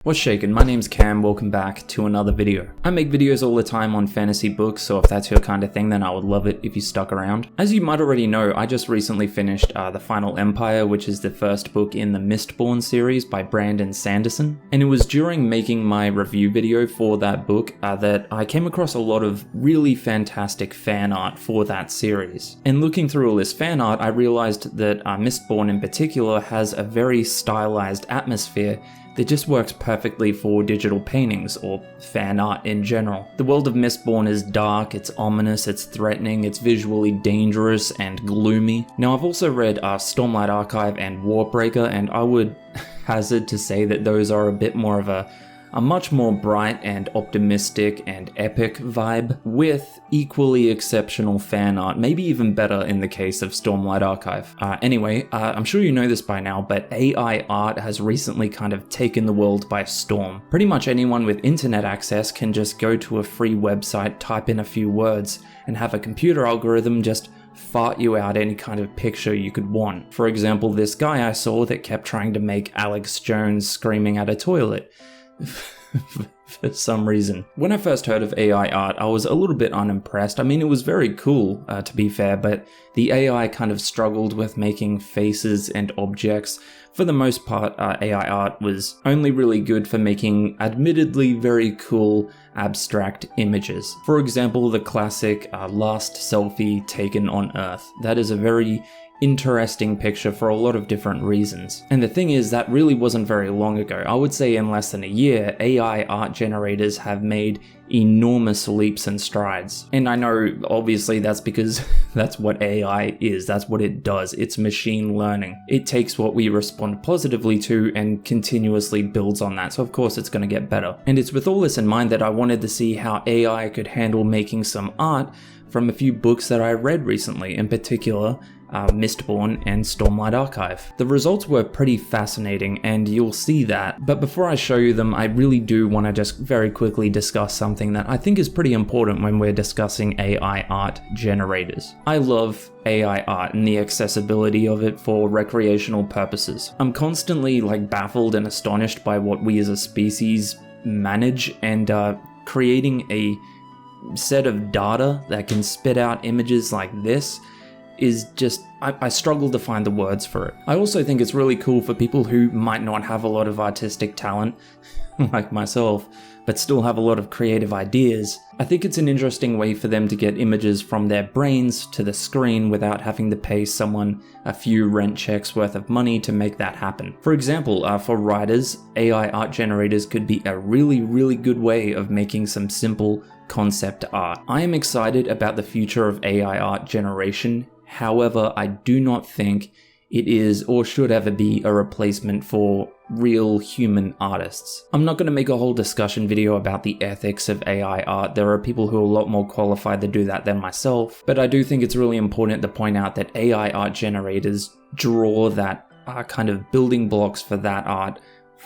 What's shaking? My name's Cam, welcome back to another video. I make videos all the time on fantasy books, so if that's your kind of thing then I would love it if you stuck around. As you might already know, I just recently finished The Final Empire, which is the first book in the Mistborn series by Brandon Sanderson. And it was during making my review video for that book that I came across a lot of really fantastic fan art for that series. And looking through all this fan art, I realized that Mistborn in particular has a very stylized atmosphere that just works perfectly for digital paintings, or fan art in general. The world of Mistborn is dark, it's ominous, it's threatening, it's visually dangerous and gloomy. Now I've also read Stormlight Archive and Warbreaker, and I would hazard to say that those are a bit more of a much more bright and optimistic and epic vibe, with equally exceptional fan art, maybe even better in the case of Stormlight Archive. Anyway, I'm sure you know this by now, but AI art has recently kind of taken the world by storm. Pretty much anyone with internet access can just go to a free website, type in a few words, and have a computer algorithm just fart you out any kind of picture you could want. For example, this guy I saw that kept trying to make Alex Jones screaming at a toilet. For some reason. When I first heard of AI art, I was a little bit unimpressed. I mean, it was very cool, to be fair, but the AI kind of struggled with making faces and objects. For the most part, AI art was only really good for making admittedly very cool abstract images. For example, the classic last selfie taken on Earth. That is a very interesting picture for a lot of different reasons. And the thing is, that really wasn't very long ago. I would say in less than a year, AI art generators have made enormous leaps and strides. And I know, obviously, that's because that's what AI is. That's what it does. It's machine learning. It takes what we respond positively to and continuously builds on that. So of course it's going to get better. And it's with all this in mind that I wanted to see how AI could handle making some art from a few books that I read recently, in particular Mistborn and Stormlight Archive. The results were pretty fascinating, and you'll see that, but before I show you them, I really do want to just very quickly discuss something that I think is pretty important when we're discussing AI art generators. I love AI art and the accessibility of it for recreational purposes. I'm constantly baffled and astonished by what we as a species manage, and creating a set of data that can spit out images like this is just, I struggle to find the words for it. I also think it's really cool for people who might not have a lot of artistic talent, like myself, but still have a lot of creative ideas. I think it's an interesting way for them to get images from their brains to the screen without having to pay someone a few rent checks worth of money to make that happen. For example, for writers, AI art generators could be a really good way of making some simple concept art. I am excited about the future of AI art generation. However, I do not think it is or should ever be a replacement for real human artists. I'm not going to make a whole discussion video about the ethics of AI art. There are people who are a lot more qualified to do that than myself, but I do think it's really important to point out that AI art generators draw that kind of building blocks for that art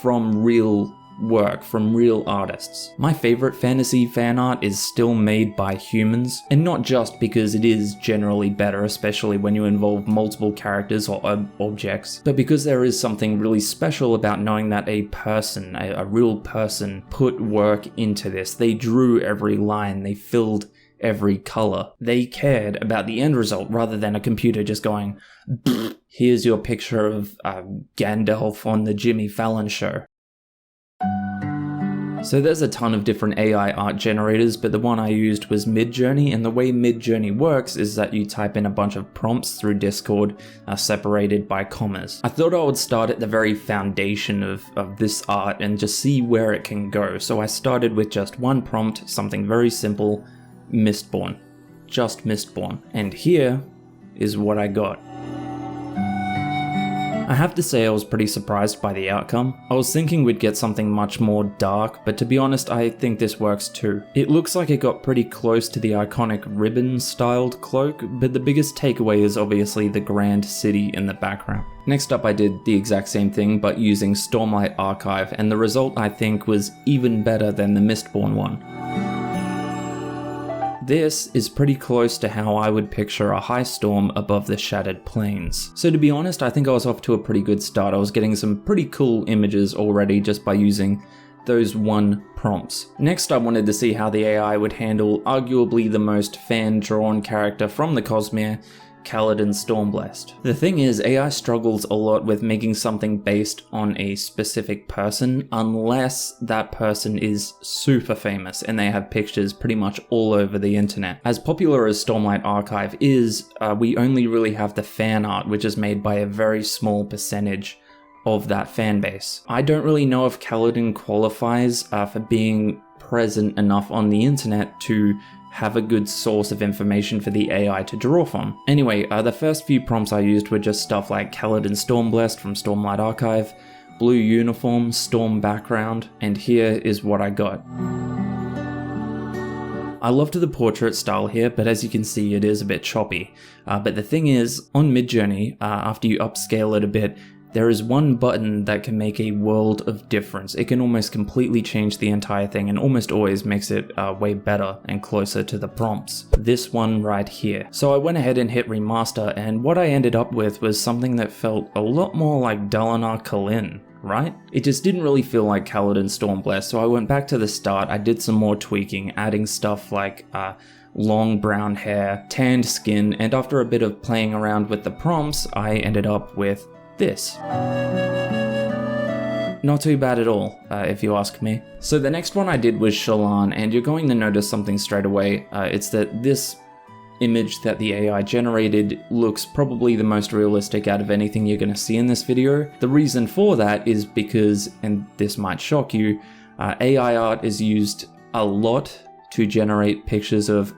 from real work, from real artists. My favorite fantasy fan art is still made by humans, and not just because it is generally better, especially when you involve multiple characters or objects, but because there is something really special about knowing that a person, a real person, put work into this. They drew every line, they filled every color. They cared about the end result rather than a computer just going, here's your picture of Gandalf on the Jimmy Fallon show. So there's a ton of different AI art generators, but the one I used was Midjourney, and the way Midjourney works is that you type in a bunch of prompts through Discord, separated by commas. I thought I would start at the very foundation of this art and just see where it can go. So I started with just one prompt, something very simple, Mistborn. Just Mistborn. And here is what I got. I have to say I was pretty surprised by the outcome. I was thinking we'd get something much more dark, but to be honest, I think this works too. It looks like it got pretty close to the iconic ribbon-styled cloak, but the biggest takeaway is obviously the grand city in the background. Next up, I did the exact same thing, but using Stormlight Archive, and the result I think was even better than the Mistborn one. this is pretty close to how I would picture a high storm above the shattered plains. So to be honest, I think I was off to a pretty good start. I was getting some pretty cool images already just by using those 1 prompts. Next, I wanted to see how the AI would handle arguably the most fan-drawn character from the Cosmere, Kaladin Stormblessed. The thing is, AI struggles a lot with making something based on a specific person unless that person is super famous and they have pictures pretty much all over the internet. As popular as Stormlight Archive is, we only really have the fan art, which is made by a very small percentage of that fan base. I don't really know if Kaladin qualifies for being present enough on the internet to have a good source of information for the AI to draw from. Anyway, the first few prompts I used were just stuff like Kaladin Stormblessed from Stormlight Archive, blue uniform, storm background, and here is what I got. I loved the portrait style here, but as you can see it is a bit choppy. But the thing is, on Midjourney, after you upscale it a bit, there is one button that can make a world of difference. It can almost completely change the entire thing and almost always makes it way better and closer to the prompts. This one right here. So I went ahead and hit remaster, and what I ended up with was something that felt a lot more like Dalinar Kholin, right? It just didn't really feel like Kaladin Stormblessed, so I went back to the start, I did some more tweaking, adding stuff like long brown hair, tanned skin, and after a bit of playing around with the prompts, I ended up with this. Not too bad at all, if you ask me. So the next one I did was Shallan, and you're going to notice something straight away. It's that this image that the AI generated looks probably the most realistic out of anything you're going to see in this video. The reason for that is because, and this might shock you, AI art is used a lot to generate pictures of,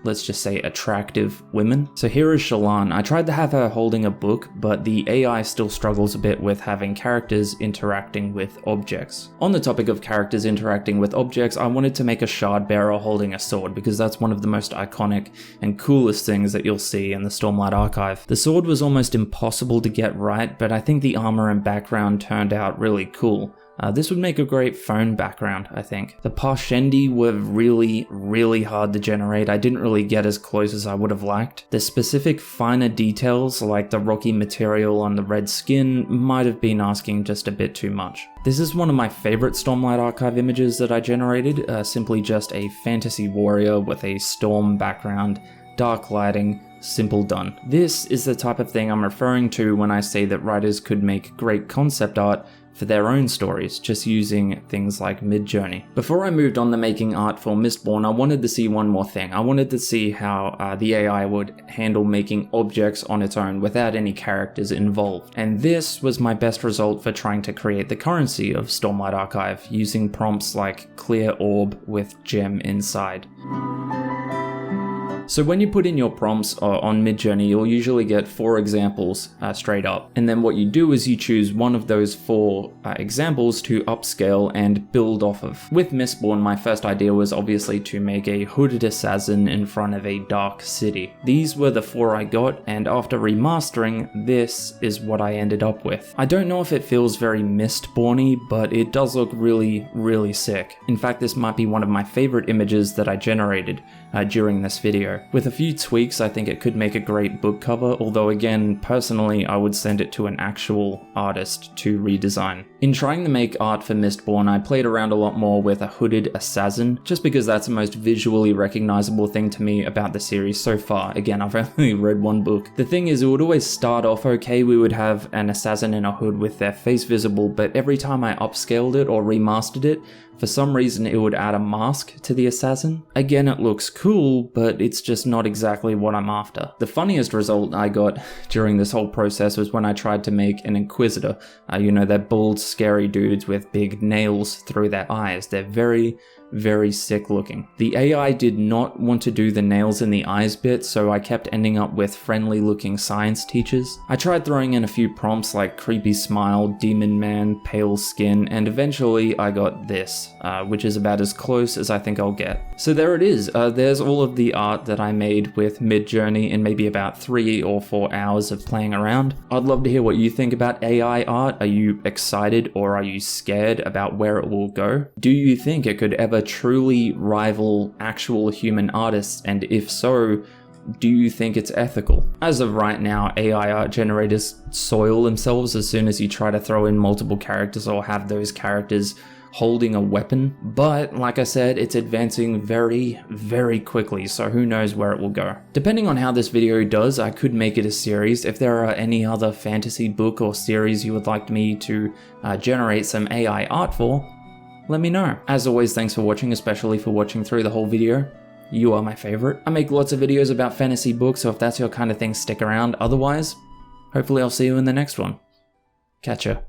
let's just say, attractive women. So here is Shallan. I tried to have her holding a book, but the AI still struggles a bit with having characters interacting with objects. On the topic of characters interacting with objects, I wanted to make a shard bearer holding a sword because that's one of the most iconic and coolest things that you'll see in the Stormlight Archive. The sword was almost impossible to get right, but I think the armor and background turned out really cool. This would make a great phone background, I think. The Parshendi were really hard to generate. I didn't really get as close as I would have liked. The specific finer details, like the rocky material on the red skin, might have been asking just a bit too much. This is one of my favorite Stormlight Archive images that I generated, simply just a fantasy warrior with a storm background, dark lighting, simple done. This is the type of thing I'm referring to when I say that writers could make great concept art for their own stories, just using things like Midjourney. Before I moved on to making art for Mistborn, I wanted to see one more thing. I wanted to see how the AI would handle making objects on its own without any characters involved. And this was my best result for trying to create the currency of Stormlight Archive, using prompts like clear orb with gem inside. So when you put in your prompts on Midjourney, you'll usually get 4 examples straight up. And then what you do is you choose one of those 4 examples to upscale and build off of. With Mistborn, my first idea was obviously to make a hooded assassin in front of a dark city. These were the 4 I got, and after remastering, this is what I ended up with. I don't know if it feels very Mistborny, but it does look really sick. In fact, this might be one of my favorite images that I generated during this video. With a few tweaks, I think it could make a great book cover, although again, personally, I would send it to an actual artist to redesign. In trying to make art for Mistborn, I played around a lot more with a hooded assassin, just because that's the most visually recognizable thing to me about the series so far. Again, I've only read 1 book. The thing is, it would always start off okay, we would have an assassin in a hood with their face visible, but every time I upscaled it or remastered it, for some reason it would add a mask to the assassin. Again, it looks cool, but it's just not exactly what I'm after. The funniest result I got during this whole process was when I tried to make an Inquisitor. You know, they're bald, scary dudes with big nails through their eyes. They're very sick looking. The AI did not want to do the nails in the eyes bit, so I kept ending up with friendly looking science teachers. I tried throwing in a few prompts like creepy smile, demon man, pale skin, and eventually I got this, which is about as close as I think I'll get. So there it is. There's all of the art that I made with Midjourney in maybe about 3 or 4 hours of playing around. I'd love to hear what you think about AI art. Are you excited or are you scared about where it will go? Do you think it could ever truly rival actual human artists, and if so, do you think it's ethical? As of right now, AI art generators soil themselves as soon as you try to throw in multiple characters or have those characters holding a weapon, but like I said, it's advancing very, very quickly, so who knows where it will go. Depending on how this video does, I could make it a series. If there are any other fantasy book or series you would like me to generate some AI art for, let me know. As always, thanks for watching, especially for watching through the whole video. You are my favorite. I make lots of videos about fantasy books, so if that's your kind of thing, stick around. Otherwise, hopefully I'll see you in the next one. Catch ya.